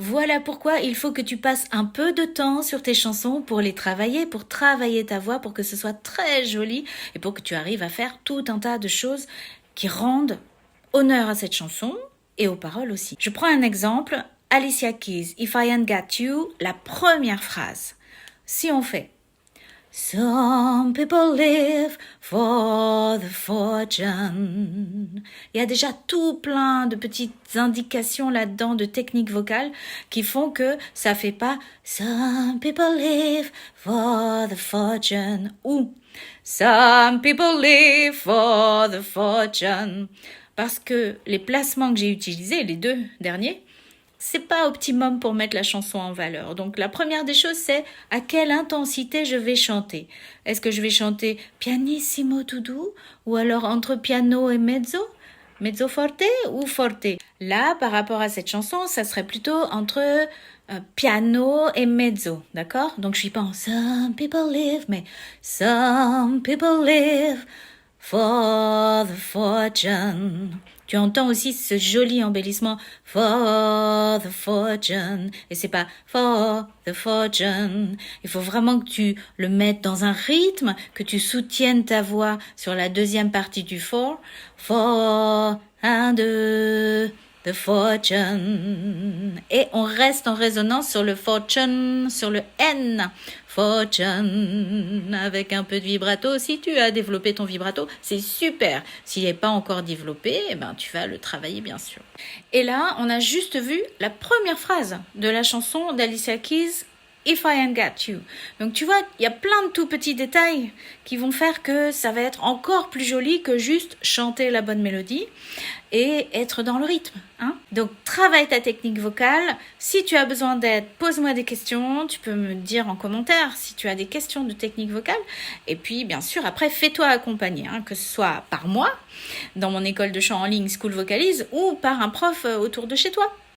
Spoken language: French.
Voilà pourquoi il faut que tu passes un peu de temps sur tes chansons pour les travailler, pour travailler ta voix, pour que ce soit très joli et pour que tu arrives à faire tout un tas de choses qui rendent honneur à cette chanson et aux paroles aussi. Je prends un exemple, Alicia Keys, If I Ain't Got You, la première phrase. Si on fait Some people live for the fortune. Il y a déjà tout plein de petites indications là-dedans de techniques vocales qui font que ça fait pas Some people live for the fortune ou Some people live for the fortune. Parce que les placements que j'ai utilisés, les deux derniers, c'est pas optimum pour mettre la chanson en valeur. Donc la première des choses, c'est à quelle intensité je vais chanter. Est-ce que je vais chanter pianissimo tout doux ou alors entre piano et mezzo? Mezzo forte ou forte? Là, par rapport à cette chanson, ça serait plutôt entre piano et mezzo, d'accord? Donc je suis pas en Some people live, mais Some people live for the fortune. Tu entends aussi ce joli embellissement for the fortune. Et c'est pas for the fortune. Il faut vraiment que tu le mettes dans un rythme, que tu soutiennes ta voix sur la deuxième partie du for. For, un, deux, the fortune. Et on reste en résonance sur le fortune, sur le N. Fortune, avec un peu de vibrato. Si tu as développé ton vibrato, c'est super. S'il n'est pas encore développé, eh ben, tu vas le travailler bien sûr. Et là, on a juste vu la première phrase de la chanson d'Alicia Keys, If I Ain't Got You. Donc tu vois, il y a plein de tout petits détails qui vont faire que ça va être encore plus joli que juste chanter la bonne mélodie et être dans le rythme. Hein? Donc travaille ta technique vocale. Si tu as besoin d'aide, pose-moi des questions. Tu peux me dire en commentaire si tu as des questions de technique vocale. Et puis bien sûr, après, fais-toi accompagner, hein, que ce soit par moi, dans mon école de chant en ligne School Vocalize, ou par un prof autour de chez toi.